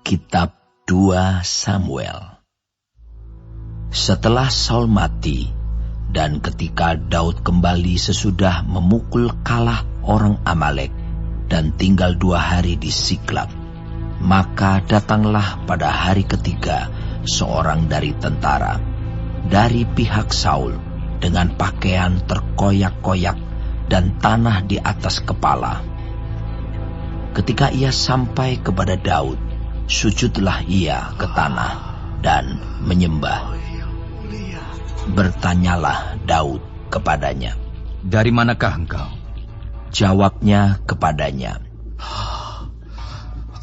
Kitab 2 Samuel. Setelah Saul mati, dan ketika Daud kembali sesudah memukul kalah orang Amalek dan tinggal 2 hari di Siklag, maka datanglah pada hari ketiga seorang dari tentara dari pihak Saul dengan pakaian terkoyak-koyak dan tanah di atas kepala. Ketika ia sampai kepada Daud, sujudlah ia ke tanah dan menyembah. Bertanyalah Daud kepadanya, "Dari manakah engkau?" Jawabnya kepadanya,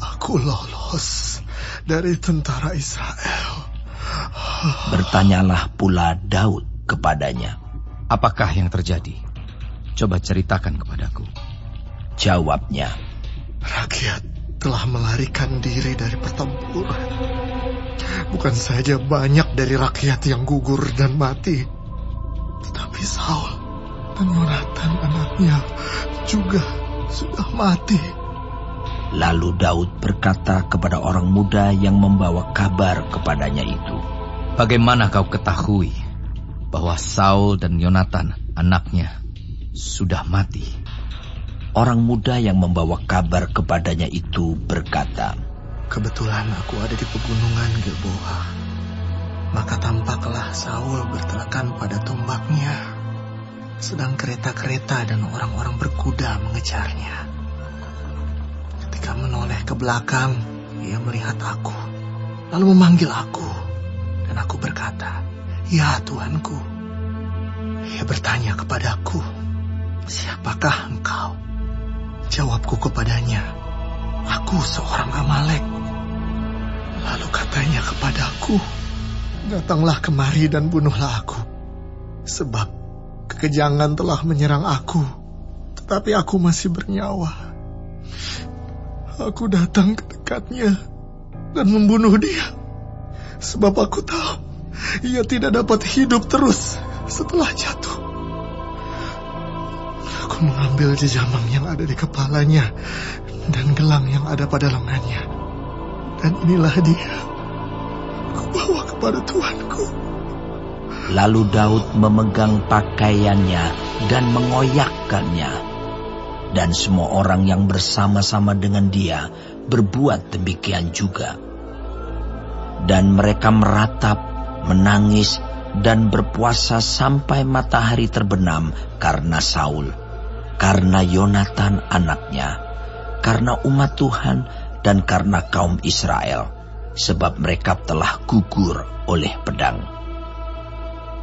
"Aku lolos dari tentara Israel." Bertanyalah pula Daud kepadanya, "Apakah yang terjadi? Coba ceritakan kepadaku." Jawabnya, "Rakyat telah melarikan diri dari pertempuran. Bukan saja banyak dari rakyat yang gugur dan mati, tetapi Saul dan Yonatan anaknya juga sudah mati." Lalu Daud berkata kepada orang muda yang membawa kabar kepadanya itu, "Bagaimana kau ketahui bahwa Saul dan Yonatan anaknya sudah mati?" Orang muda yang membawa kabar kepadanya itu berkata, "Kebetulan aku ada di pegunungan Gilboa. Maka tampaklah Saul bertelekan pada tombaknya, sedang kereta-kereta dan orang-orang berkuda mengejarnya. Ketika menoleh ke belakang, ia melihat aku, lalu memanggil aku, dan aku berkata, 'Ya Tuanku.' Ia bertanya kepadaku, 'Siapakah engkau?' Jawabku kepadanya, 'Aku seorang Amalek.' Lalu katanya kepadaku, 'Datanglah kemari dan bunuhlah aku, sebab kekejangan telah menyerang aku, tetapi aku masih bernyawa.' Aku datang ke dekatnya dan membunuh dia, sebab aku tahu ia tidak dapat hidup terus setelah jatuh. Aku mengambil jejamang yang ada di kepalanya dan gelang yang ada pada lengannya, dan inilah dia. Aku bawa kepada tuanku." Lalu Daud memegang pakaiannya dan mengoyakkannya, dan semua orang yang bersama-sama dengan dia berbuat demikian juga. Dan mereka meratap, menangis, dan berpuasa sampai matahari terbenam karena Saul, karena Yonatan anaknya, karena umat Tuhan, dan karena kaum Israel, sebab mereka telah gugur oleh pedang.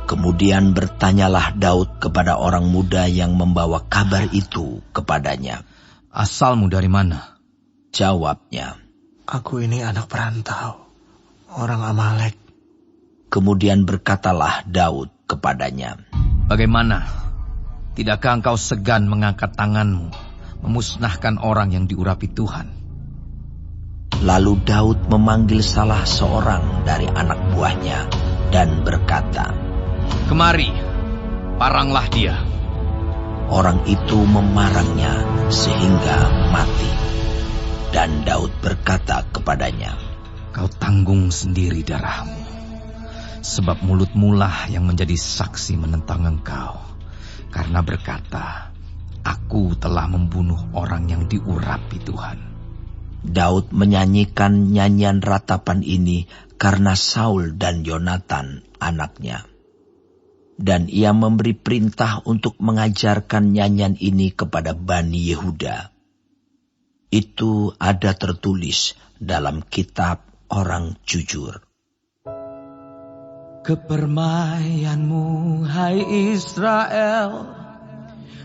Kemudian bertanyalah Daud kepada orang muda yang membawa kabar itu kepadanya, "Asalmu dari mana?" Jawabnya, "Aku ini anak perantau, orang Amalek." Kemudian berkatalah Daud kepadanya, "Bagaimana? Tidakkah engkau segan mengangkat tanganmu, memusnahkan orang yang diurapi Tuhan?" Lalu Daud memanggil salah seorang dari anak buahnya dan berkata, "Kemari, paranglah dia." Orang itu memarangnya sehingga mati. Dan Daud berkata kepadanya, "Kau tanggung sendiri darahmu, sebab mulutmu lah yang menjadi saksi menentang engkau, karena berkata, 'Aku telah membunuh orang yang diurapi Tuhan.'" Daud menyanyikan nyanyian ratapan ini karena Saul dan Yonatan anaknya. Dan ia memberi perintah untuk mengajarkan nyanyian ini kepada Bani Yehuda. Itu ada tertulis dalam kitab orang jujur. "Kepermayanmu, hai Israel,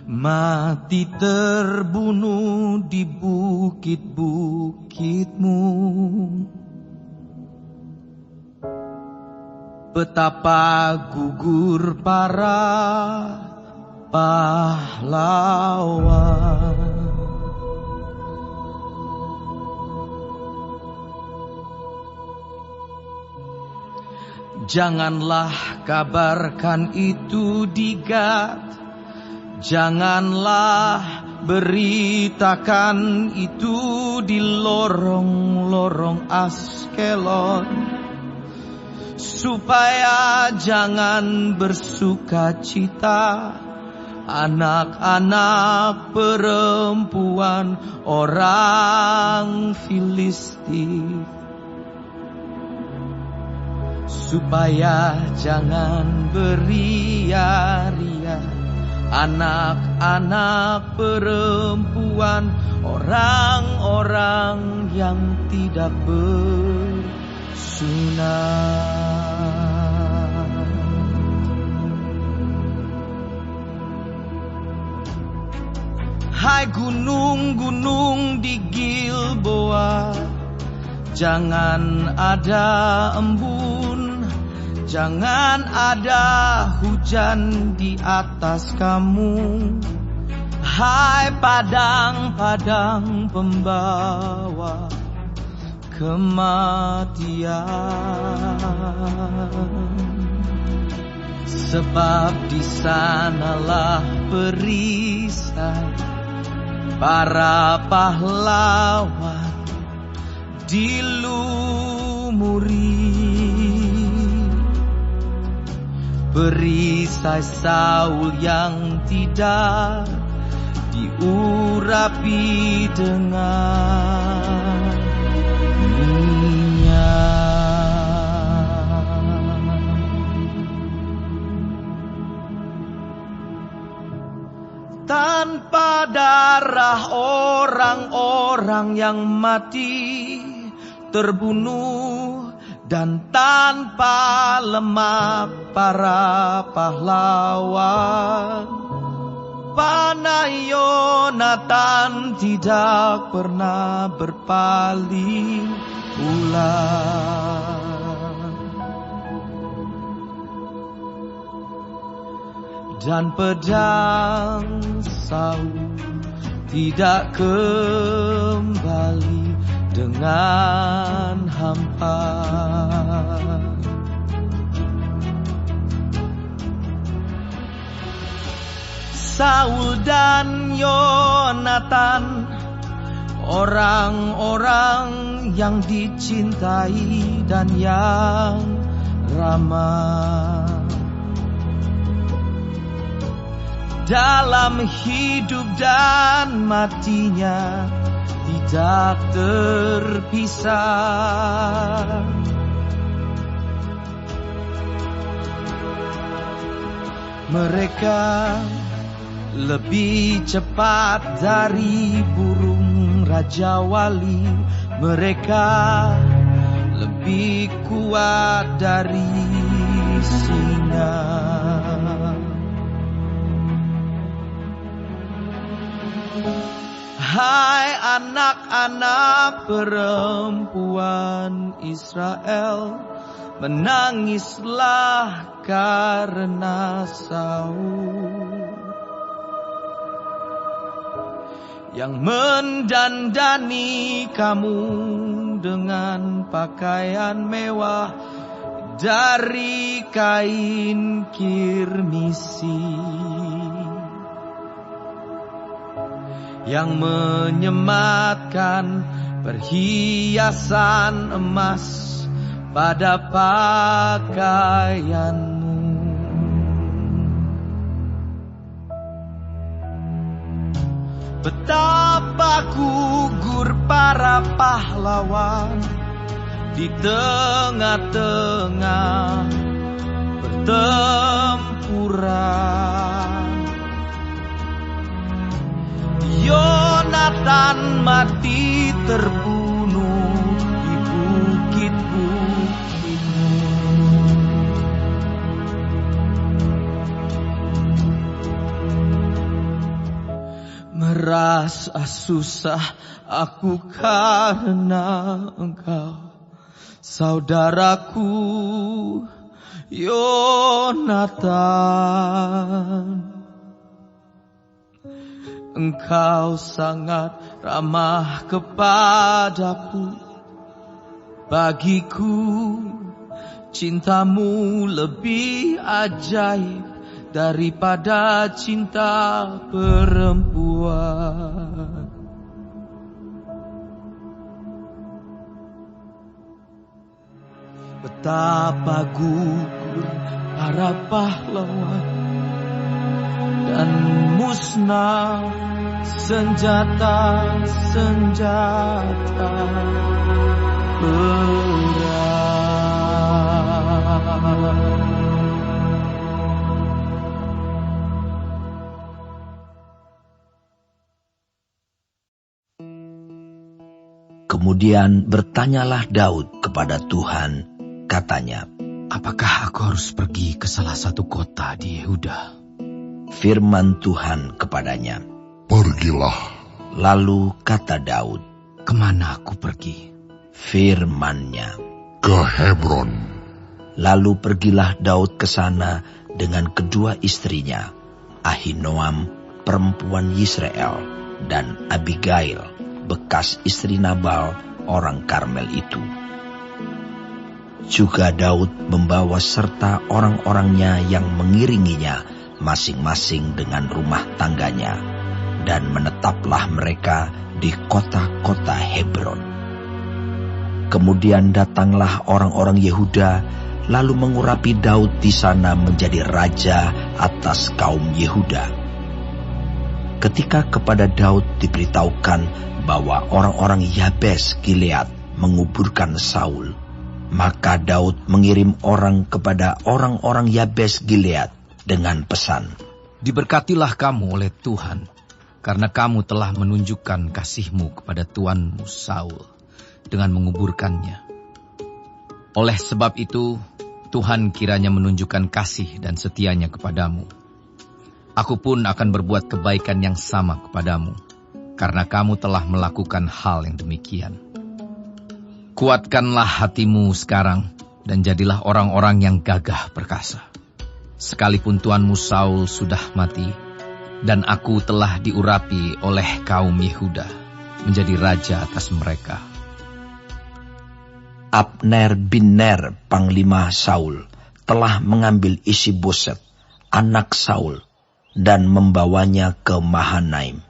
mati terbunuh di bukit-bukitmu. Betapa gugur para pahlawan." Janganlah kabarkan itu di Gad Janganlah beritakan itu di lorong-lorong Askelon, supaya jangan bersuka cita anak-anak perempuan orang Filistin, supaya jangan beria-ria anak-anak perempuan orang-orang yang tidak bersunat. Hai gunung-gunung di Gilboa, jangan ada embun, jangan ada hujan di atas kamu. Hai padang-padang pembawa kematian, sebab di sanalah perisai para pahlawan dilumuri. Perisai Saul yang tidak diurapi dengan minyak. Tanpa darah orang-orang yang mati terbunuh, dan tanpa lemak para pahlawan, panah Yonatan tidak pernah berpaling pulang. Dan pedang Saul tidak kembali dengan hampa. Saul dan Yonatan, orang-orang yang dicintai dan yang ramah dalam hidup dan matinya, tidak terpisah. Mereka lebih cepat dari burung Raja Wali, mereka lebih kuat dari singa. Hai anak-anak perempuan Israel, menangislah karena Saul yang mendandani kamu dengan pakaian mewah dari kain kirmisi, yang menyematkan perhiasan emas pada pakaianmu. Betapa gugur para pahlawan di tengah-tengah pertempuran. Yonatan mati terbunuh di bukit-bukitmu. Merasa susah aku karena engkau, saudaraku Yonatan. Engkau sangat ramah kepadaku, bagiku cintamu lebih ajaib daripada cinta perempuan. Betapa gugur para pahlawan dan musnah senjata-senjata perang. Kemudian bertanyalah Daud kepada Tuhan, katanya, "Apakah aku harus pergi ke salah satu kota di Yehuda?" Firman Tuhan kepadanya, "Pergilah." Lalu kata Daud, "Kemana aku pergi?" Firman-Nya, "Ke Hebron." Lalu pergilah Daud ke sana dengan kedua istrinya, Ahinoam, perempuan Yisrael, dan Abigail, bekas istri Nabal, orang Karmel itu. Juga Daud membawa serta orang-orangnya yang mengiringinya, masing-masing dengan rumah tangganya, dan menetaplah mereka di kota-kota Hebron. Kemudian datanglah orang-orang Yehuda, lalu mengurapi Daud di sana menjadi raja atas kaum Yehuda. Ketika kepada Daud diberitahukan bahwa orang-orang Yabes Gilead menguburkan Saul, maka Daud mengirim orang kepada orang-orang Yabes Gilead dengan pesan, "Diberkatilah kamu oleh Tuhan, karena kamu telah menunjukkan kasih-Mu kepada tuanmu Saul dengan menguburkannya. Oleh sebab itu, Tuhan kiranya menunjukkan kasih dan setianya kepadamu. Aku pun akan berbuat kebaikan yang sama kepadamu, karena kamu telah melakukan hal yang demikian. Kuatkanlah hatimu sekarang, dan jadilah orang-orang yang gagah perkasa. Sekalipun tuanmu Saul sudah mati, dan aku telah diurapi oleh kaum Yehuda, menjadi raja atas mereka." Abner bin Ner, panglima Saul, telah mengambil Isi-Boset, anak Saul, dan membawanya ke Mahanaim,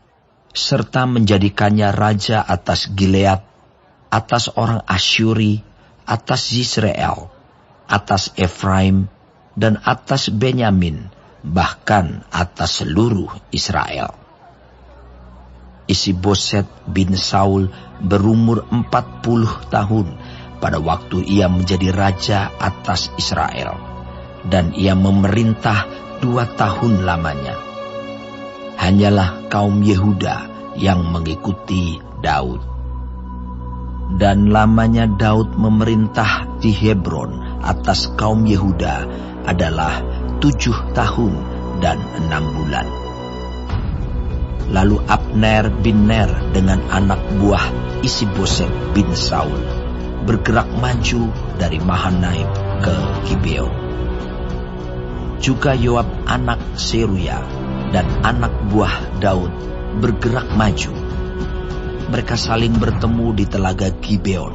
serta menjadikannya raja atas Gilead, atas orang Asyuri, atas Yisrael, atas Efraim, dan atas Benyamin, bahkan atas seluruh Israel. Isi-Boset bin Saul berumur 40 tahun pada waktu ia menjadi raja atas Israel, dan ia memerintah 2 tahun lamanya. Hanyalah kaum Yehuda yang mengikuti Daud. Dan lamanya Daud memerintah di Hebron atas kaum Yehuda adalah 7 tahun dan 6 bulan. Lalu Abner bin Ner dengan anak buah Isi-Boset bin Saul bergerak maju dari Mahanaim ke Gibeon. Juga Yoab anak Seruya dan anak buah Daud bergerak maju. Mereka saling bertemu di telaga Gibeon,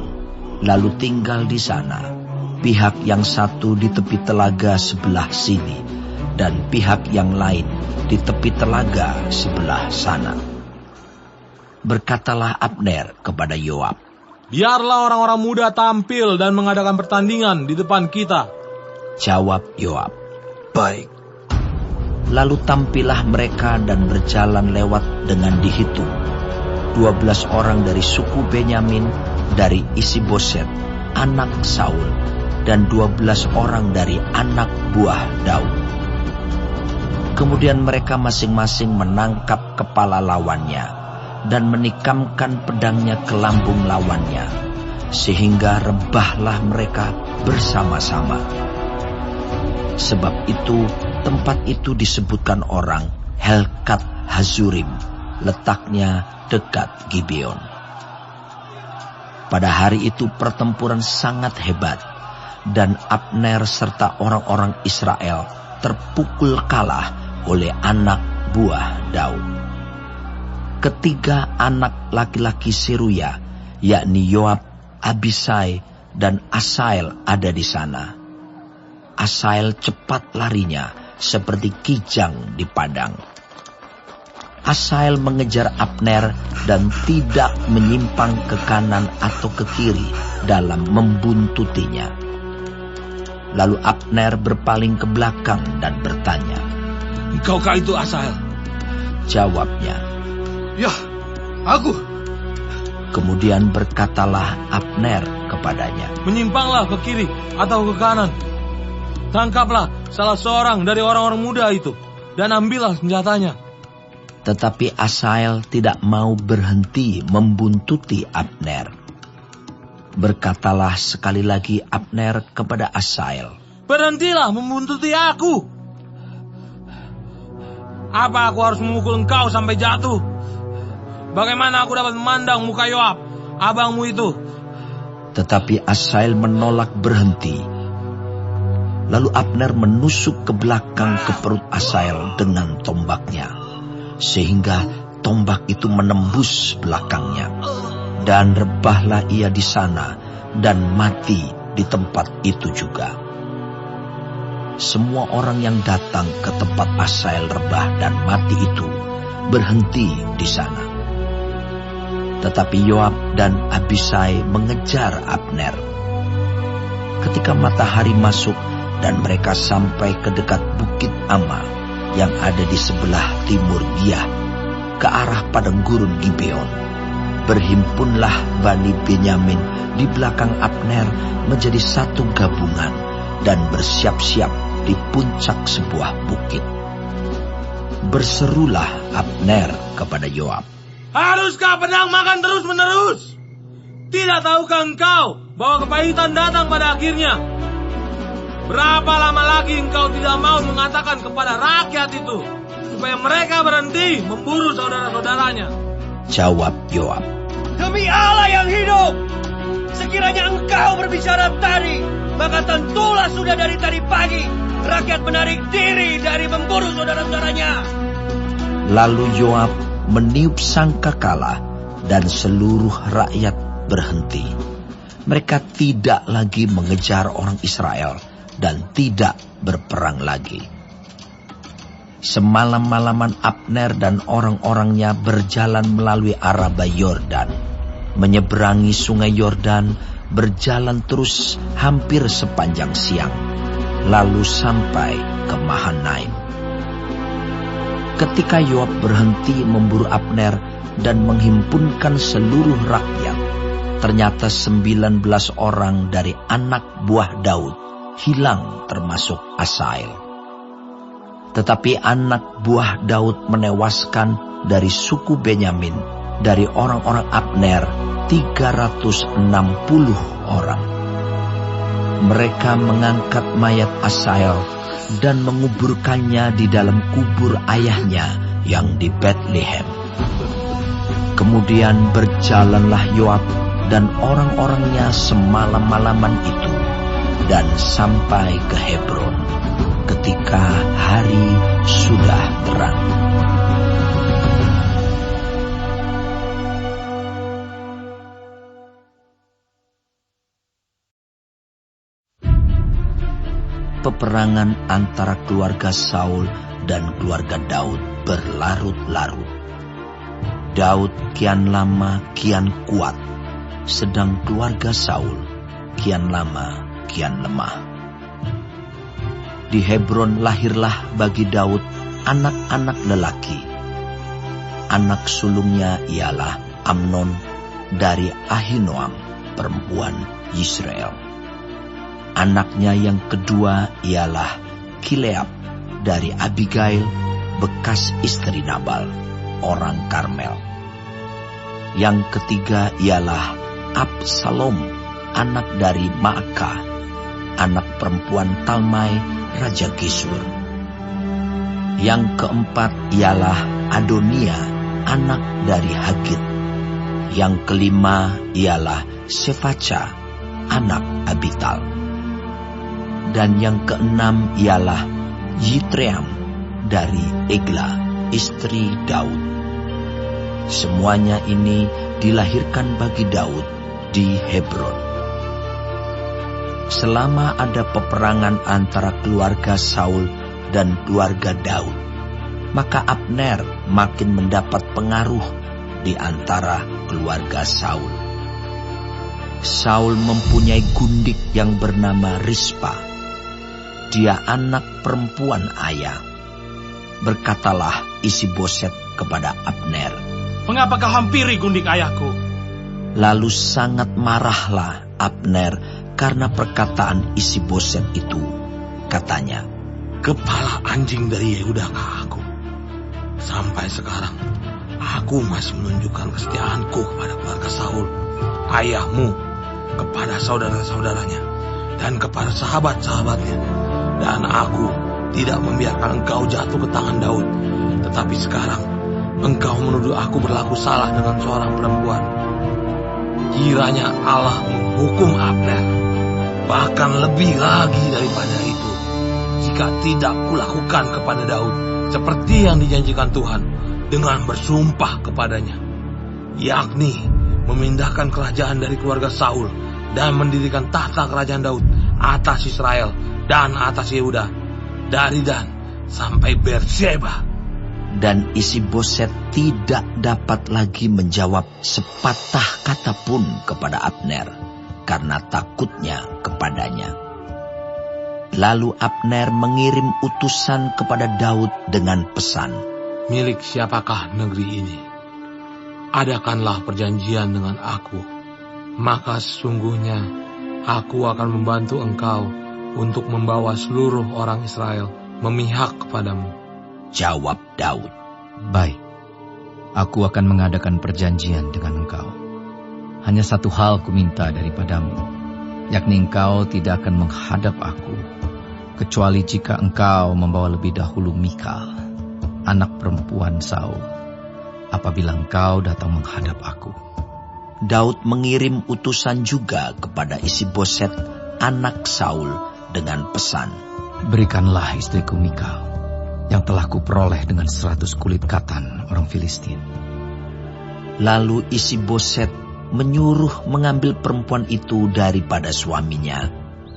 lalu tinggal di sana, pihak yang satu di tepi telaga sebelah sini, dan pihak yang lain di tepi telaga sebelah sana. Berkatalah Abner kepada Yoab, "Biarlah orang-orang muda tampil dan mengadakan pertandingan di depan kita." Jawab Yoab, "Baik." Lalu tampillah mereka dan berjalan lewat dengan dihitung 12 orang dari suku Benyamin, dari Isi-Boset, anak Saul, dan 12 orang dari anak buah Daud. Kemudian mereka masing-masing menangkap kepala lawannya dan menikamkan pedangnya ke lambung lawannya, sehingga rebahlah mereka bersama-sama. Sebab itu tempat itu disebutkan orang Helkat Hazurim, letaknya dekat Gibeon. Pada hari itu pertempuran sangat hebat, dan Abner serta orang-orang Israel terpukul kalah oleh anak buah Daud. Ketiga anak laki-laki Seruya, yakni Yoab, Abisai, dan Asael ada di sana. Asael cepat larinya seperti kijang di padang. Asahel mengejar Abner dan tidak menyimpang ke kanan atau ke kiri dalam membuntutinya. Lalu Abner berpaling ke belakang dan bertanya, "Engkaukah itu Asahel?" Jawabnya, "Ya, aku." Kemudian berkatalah Abner kepadanya, "Menyimpanglah ke kiri atau ke kanan. Tangkaplah salah seorang dari orang-orang muda itu dan ambillah senjatanya." Tetapi Asahel tidak mau berhenti membuntuti Abner. Berkatalah sekali lagi Abner kepada Asahel, "Berhentilah membuntuti aku. Apa aku harus memukul engkau sampai jatuh? Bagaimana aku dapat memandang muka Yoab, abangmu itu?" Tetapi Asahel menolak berhenti. Lalu Abner menusuk ke belakang ke perut Asahel dengan tombaknya, sehingga tombak itu menembus belakangnya. Dan rebahlah ia di sana dan mati di tempat itu juga. Semua orang yang datang ke tempat Asahel rebah dan mati itu berhenti di sana. Tetapi Yoab dan Abisai mengejar Abner. Ketika matahari masuk dan mereka sampai ke dekat Bukit Ama yang ada di sebelah timur Giah, ke arah padang gurun Gibeon, berhimpunlah Bani Benyamin di belakang Abner menjadi satu gabungan dan bersiap-siap di puncak sebuah bukit. Berserulah Abner kepada Yoab, "Haruskah pedang makan terus-menerus? Tidak tahukah engkau bahwa kepahitan datang pada akhirnya? Berapa lama lagi engkau tidak mau mengatakan kepada rakyat itu supaya mereka berhenti memburu saudara-saudaranya?" Jawab Yoab, "Demi Allah yang hidup, sekiranya engkau berbicara tadi, maka tentulah sudah dari tadi pagi rakyat menarik diri dari memburu saudara-saudaranya." Lalu Yoab meniup sangkakala dan seluruh rakyat berhenti. Mereka tidak lagi mengejar orang Israel dan tidak berperang lagi. Semalam-malaman Abner dan orang-orangnya berjalan melalui Araba Yordan, menyeberangi sungai Yordan, berjalan terus hampir sepanjang siang, lalu sampai ke Mahanaim. Ketika Yoab berhenti memburu Abner dan menghimpunkan seluruh rakyat, ternyata 19 orang dari anak buah Daud hilang termasuk Asahel. Tetapi anak buah Daud menewaskan dari suku Benyamin, dari orang-orang Abner, 360 orang. Mereka mengangkat mayat Asahel dan menguburkannya di dalam kubur ayahnya yang di Betlehem. Kemudian berjalanlah Yoab dan orang-orangnya semalam-malaman itu dan sampai ke Hebron ketika hari sudah terang. Peperangan antara keluarga Saul dan keluarga Daud berlarut-larut. Daud kian lama kian kuat, sedang keluarga Saul kian lama kian lemah. Di Hebron lahirlah bagi Daud anak-anak lelaki. Anak sulungnya ialah Amnon dari Ahinoam, perempuan Yisrael. Anaknya yang kedua ialah Kileab dari Abigail, bekas istri Nabal, orang Karmel. Yang ketiga ialah Absalom, anak dari Maakah, anak perempuan Talmai, Raja Gesur. Yang keempat ialah Adonia, anak dari Hagit. Yang kelima ialah Sefaca, anak Abital. Dan yang keenam ialah Yitream dari Egla, istri Daud. Semuanya ini dilahirkan bagi Daud di Hebron. Selama ada peperangan antara keluarga Saul dan keluarga Daud. Maka Abner makin mendapat pengaruh di antara keluarga Saul. Saul mempunyai gundik yang bernama Rispa. Dia anak perempuan ayah. Berkatalah Isi-Boset kepada Abner, "Mengapa kau hampiri gundik ayahku?" Lalu sangat marahlah Abner karena perkataan Isi-Boset itu. Katanya, "Kepala anjing dari Yehudakah aku? Sampai sekarang aku masih menunjukkan kesetiaanku kepada keluarga Saul, ayahmu, kepada saudara-saudaranya, dan kepada sahabat-sahabatnya. Dan aku tidak membiarkan engkau jatuh ke tangan Daud. Tetapi sekarang engkau menuduh aku berlaku salah dengan seorang perempuan. Kiranya Allah menghukum Abner, bahkan lebih lagi daripada itu, jika tidak kulakukan kepada Daud seperti yang dijanjikan Tuhan dengan bersumpah kepadanya, yakni memindahkan kerajaan dari keluarga Saul dan mendirikan tahta kerajaan Daud atas Israel dan atas Yehuda, dari Dan sampai Beersheba." Dan Isi-Boset tidak dapat lagi menjawab sepatah kata pun kepada Abner karena takutnya kepadanya. Lalu Abner mengirim utusan kepada Daud dengan pesan, "Milik siapakah negeri ini? Adakanlah perjanjian dengan aku, maka sesungguhnya aku akan membantu engkau untuk membawa seluruh orang Israel memihak kepadamu." Jawab Daud, Baik, aku akan mengadakan perjanjian dengan engkau. Hanya satu hal kuminta daripadamu, yakni engkau tidak akan menghadap aku, kecuali jika engkau membawa lebih dahulu Mikal, anak perempuan Saul, apabila engkau datang menghadap aku. Daud mengirim utusan juga kepada Isi-Boset, anak Saul, dengan pesan, Berikanlah istriku Mikal, yang telah kuperoleh dengan 100 kulit katan orang Filistin. Lalu Isi-Boset menyuruh mengambil perempuan itu daripada suaminya,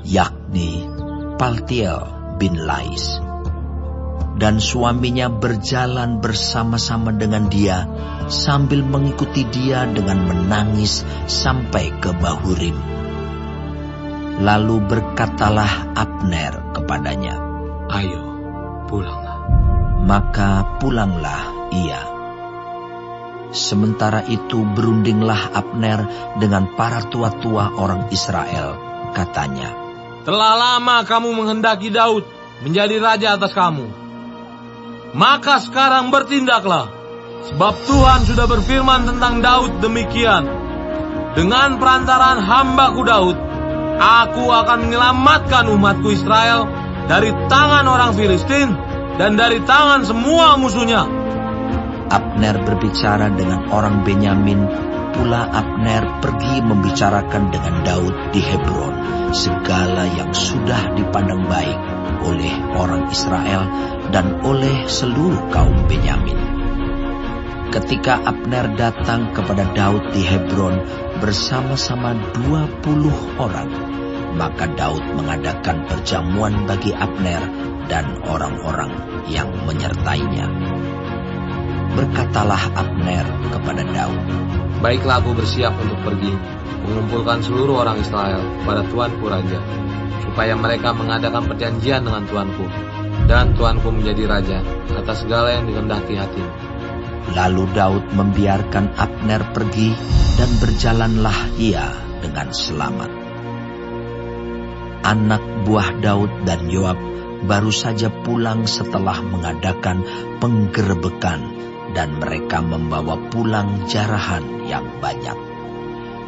yakni Paltiel bin Lais. Dan suaminya berjalan bersama-sama dengan dia sambil mengikuti dia dengan menangis sampai ke Bahurim. Lalu berkatalah Abner kepadanya, "Ayo, pulanglah." Maka pulanglah ia. Sementara itu berundinglah Abner dengan para tua-tua orang Israel. Katanya, "Telah lama kamu menghendaki Daud menjadi raja atas kamu. Maka sekarang bertindaklah, sebab Tuhan sudah berfirman tentang Daud demikian. Dengan perantaraan hambaku Daud, aku akan menyelamatkan umatku Israel dari tangan orang Filistin dan dari tangan semua musuhnya." Abner berbicara dengan orang Benyamin, pula Abner pergi membicarakan dengan Daud di Hebron segala yang sudah dipandang baik oleh orang Israel dan oleh seluruh kaum Benyamin. Ketika Abner datang kepada Daud di Hebron bersama-sama 20 orang, maka Daud mengadakan perjamuan bagi Abner dan orang-orang yang menyertainya. Berkatalah Abner kepada Daud, "Baiklah, aku bersiap untuk pergi, mengumpulkan seluruh orang Israel pada tuanku raja, supaya mereka mengadakan perjanjian dengan tuanku, dan tuanku menjadi raja atas segala yang dikehendaki hatimu." Lalu Daud membiarkan Abner pergi, dan berjalanlah ia dengan selamat. Anak buah Daud dan Yoab baru saja pulang setelah mengadakan penggerebekan, dan mereka membawa pulang jarahan yang banyak.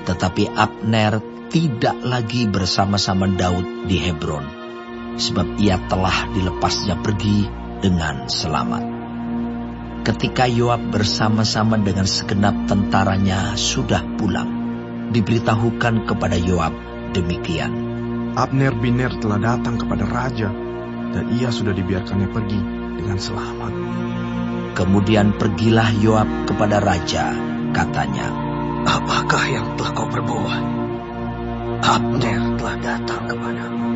Tetapi Abner tidak lagi bersama-sama Daud di Hebron, sebab ia telah dilepasnya pergi dengan selamat. Ketika Yoab bersama-sama dengan segenap tentaranya sudah pulang, diberitahukan kepada Yoab demikian, Abner bin Ner telah datang kepada raja, dan ia sudah dibiarkannya pergi dengan selamat. Kemudian pergilah Yoab kepada raja, katanya, "Apakah yang telah kau perbuat? Abner telah datang kepadamu."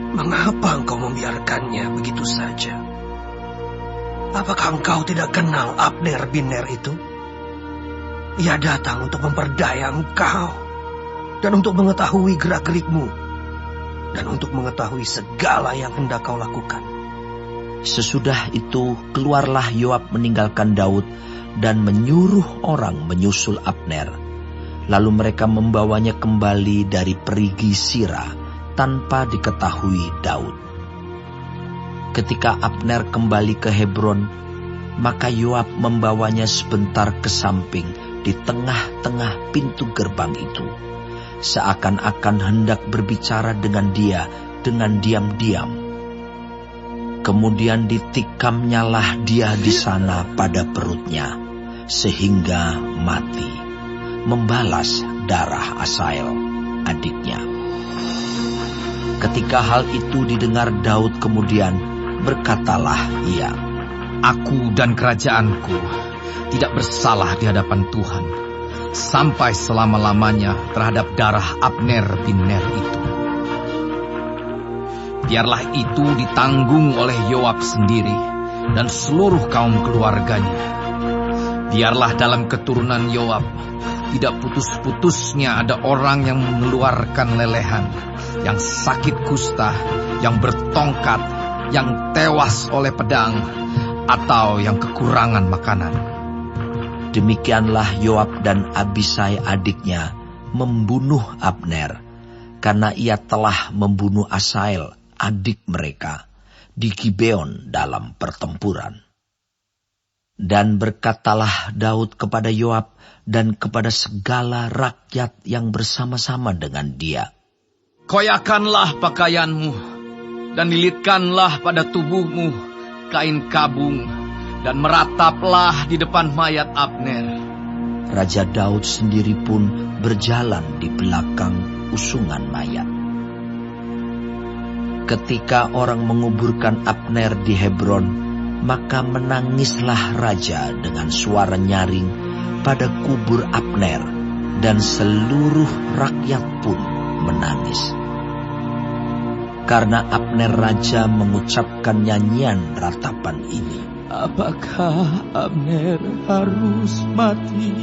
Mengapa engkau membiarkannya begitu saja? Apakah engkau tidak kenal Abner bin Ner itu? Ia datang untuk memperdaya engkau dan untuk mengetahui gerak-gerikmu dan untuk mengetahui segala yang hendak kau lakukan. Sesudah itu keluarlah Yoab meninggalkan Daud dan menyuruh orang menyusul Abner. Lalu mereka membawanya kembali dari perigi Sira tanpa diketahui Daud. Ketika Abner kembali ke Hebron, maka Yoab membawanya sebentar ke samping di tengah-tengah pintu gerbang itu, seakan-akan hendak berbicara dengan dia dengan diam-diam. Kemudian ditikamnyalah dia di sana pada perutnya, sehingga mati, membalas darah Asael, adiknya. Ketika hal itu didengar Daud kemudian, berkatalah ia, Aku dan kerajaanku tidak bersalah di hadapan Tuhan, sampai selama-lamanya terhadap darah Abner bin Ner itu. Biarlah itu ditanggung oleh Yoab sendiri dan seluruh kaum keluarganya. Biarlah dalam keturunan Yoab tidak putus-putusnya ada orang yang mengeluarkan lelehan, yang sakit kusta, yang bertongkat, yang tewas oleh pedang, atau yang kekurangan makanan. Demikianlah Yoab dan Abisai adiknya membunuh Abner, karena ia telah membunuh Asael, adik mereka, di Gibeon dalam pertempuran. Dan berkatalah Daud kepada Yoab dan kepada segala rakyat yang bersama-sama dengan dia, Koyakanlah pakaianmu, dan lilitkanlah pada tubuhmu kain kabung, dan merataplah di depan mayat Abner. Raja Daud sendiri pun berjalan di belakang usungan mayat. Ketika orang menguburkan Abner di Hebron, maka menangislah raja dengan suara nyaring pada kubur Abner, dan seluruh rakyat pun menangis. Karena Abner raja mengucapkan nyanyian ratapan ini, Apakah Abner harus mati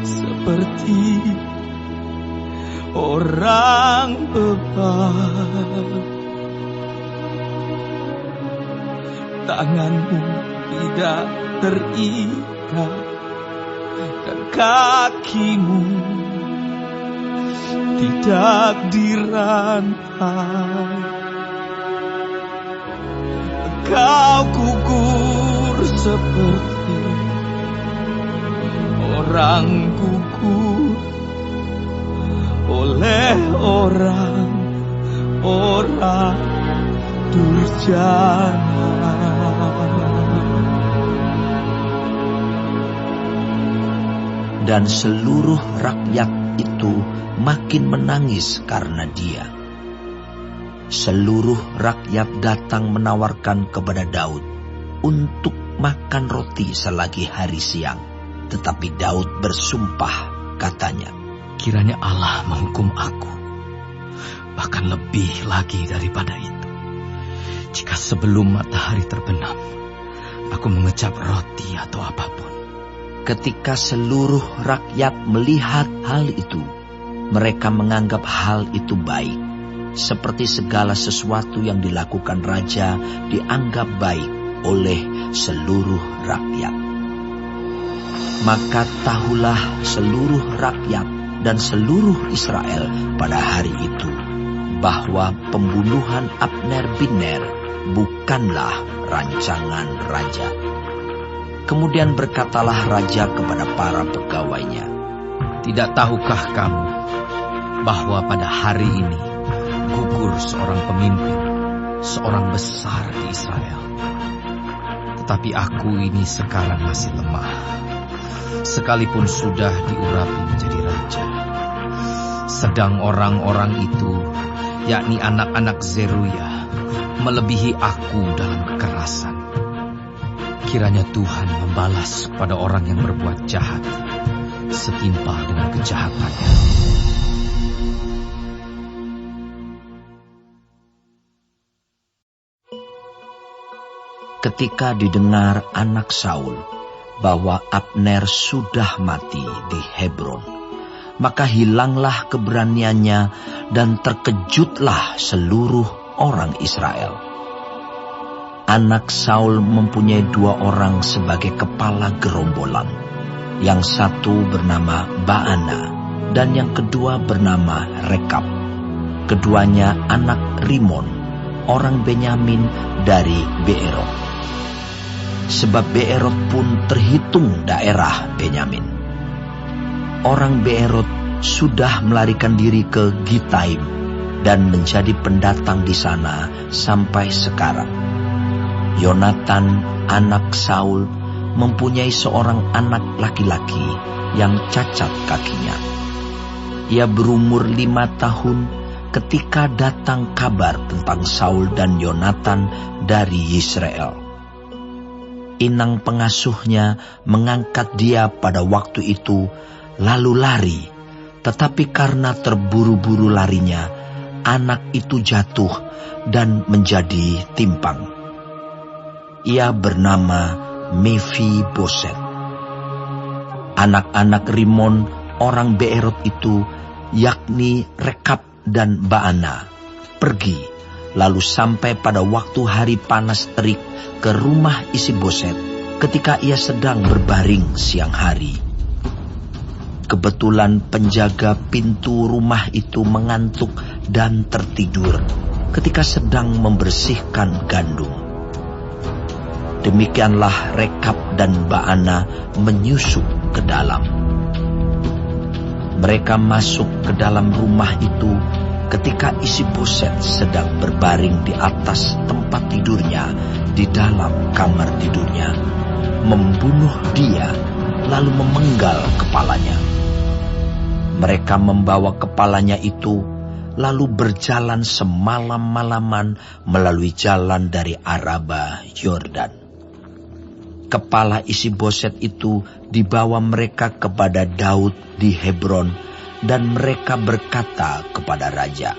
seperti orang bebal? Tanganmu tidak terikat dan kakimu tidak dirantai. Engkau gugur seperti orang gugur oleh orang durjana. dan seluruh rakyat itu makin menangis karena dia. Seluruh rakyat datang menawarkan kepada Daud untuk makan roti selagi hari siang. Tetapi Daud bersumpah, katanya, kiranya Allah menghukum aku, bahkan lebih lagi daripada itu. Jika sebelum matahari terbenam, aku mengecap roti atau apapun. Ketika seluruh rakyat melihat hal itu, mereka menganggap hal itu baik. Seperti segala sesuatu yang dilakukan raja dianggap baik oleh seluruh rakyat. Maka tahulah seluruh rakyat dan seluruh Israel pada hari itu bahwa pembunuhan Abner bin Ner bukanlah rancangan raja. Kemudian berkatalah raja kepada para pegawainya, tidak tahukah kamu bahwa pada hari ini gugur seorang pemimpin, seorang besar di Israel? Tetapi aku ini sekarang masih lemah, sekalipun sudah diurapi menjadi raja. Sedang orang-orang itu, yakni anak-anak Zeruya, melebihi aku dalam kekerasan. Kiranya Tuhan membalas kepada orang yang berbuat jahat setimpal dengan kejahatannya. ketika didengar anak Saul bahwa Abner sudah mati di Hebron, maka hilanglah keberaniannya dan terkejutlah seluruh orang Israel. Anak Saul mempunyai 2 orang sebagai kepala gerombolan. Yang satu bernama Baana dan yang kedua bernama Rekab. Keduanya anak Rimon, orang Benyamin dari Beerot. Sebab Beerot pun terhitung daerah Benyamin. Orang Beerot sudah melarikan diri ke Gitaim dan menjadi pendatang di sana sampai sekarang. Yonatan, anak Saul, mempunyai seorang anak laki-laki yang cacat kakinya. Ia berumur 5 tahun ketika datang kabar tentang Saul dan Yonatan dari Israel. Inang pengasuhnya mengangkat dia pada waktu itu lalu lari, tetapi karena terburu-buru larinya, anak itu jatuh dan menjadi timpang. Ia bernama Mefiboset. Anak-anak Rimon orang Beerot itu, yakni Rekab dan Baana, pergi lalu sampai pada waktu hari panas terik ke rumah Isiboset ketika ia sedang berbaring siang hari. Kebetulan penjaga pintu rumah itu mengantuk dan tertidur ketika sedang membersihkan gandum. Demikianlah Rekab dan Baana menyusup ke dalam. Mereka masuk ke dalam rumah itu ketika Isiboset sedang berbaring di atas tempat tidurnya di dalam kamar tidurnya, membunuh dia lalu memenggal kepalanya. Mereka membawa kepalanya itu lalu berjalan semalam-malaman melalui jalan dari Araba Yordan. Kepala Isiboset itu dibawa mereka kepada Daud di Hebron, dan mereka berkata kepada raja,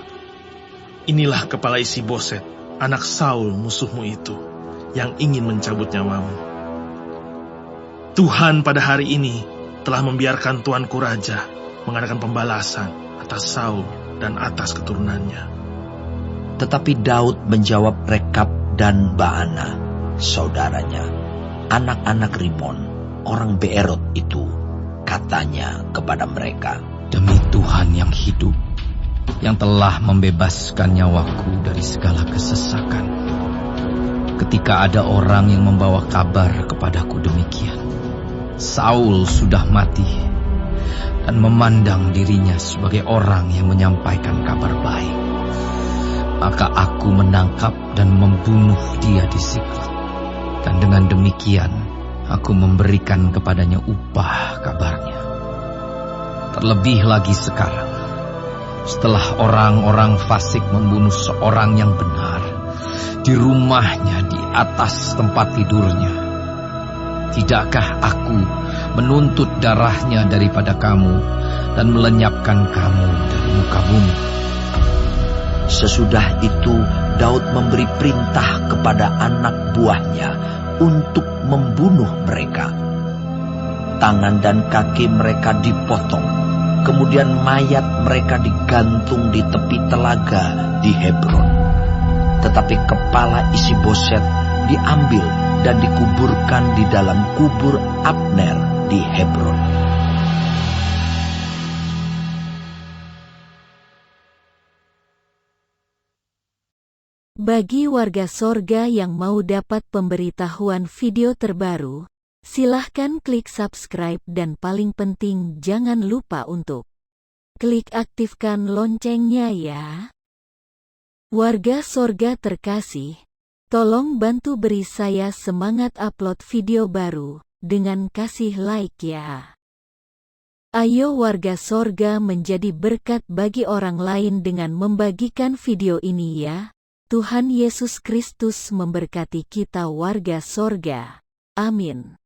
"Inilah kepala Isiboset, anak Saul musuhmu itu, yang ingin mencabut nyawamu. Tuhan pada hari ini telah membiarkan tuanku raja mengadakan pembalasan atas Saul dan atas keturunannya." Tetapi Daud menjawab Rekab dan Baana, saudaranya, anak-anak Rimon, orang Beerot itu, katanya kepada mereka, "Demi Tuhan yang hidup, yang telah membebaskan nyawaku dari segala kesesakan, ketika ada orang yang membawa kabar kepadaku demikian, Saul sudah mati, dan memandang dirinya sebagai orang yang menyampaikan kabar baik, maka aku menangkap dan membunuh dia di Siklag. Dan dengan demikian, aku memberikan kepadanya upah kabarnya. Terlebih lagi sekarang, setelah orang-orang fasik membunuh seorang yang benar di rumahnya di atas tempat tidurnya, tidakkah aku menuntut darahnya daripada kamu dan melenyapkan kamu dari muka bumi?" Sesudah itu Daud memberi perintah kepada anak buahnya untuk membunuh mereka. Tangan dan kaki mereka dipotong, kemudian mayat mereka digantung di tepi telaga di Hebron. Tetapi kepala Isiboset diambil dan dikuburkan di dalam kubur Abner di Hebron. Bagi warga sorga yang mau dapat pemberitahuan video terbaru, silahkan klik subscribe dan paling penting jangan lupa untuk klik aktifkan loncengnya ya. Warga sorga terkasih, tolong bantu beri saya semangat upload video baru dengan kasih like ya. Ayo warga sorga menjadi berkat bagi orang lain dengan membagikan video ini ya. Tuhan Yesus Kristus memberkati kita warga sorga. Amin.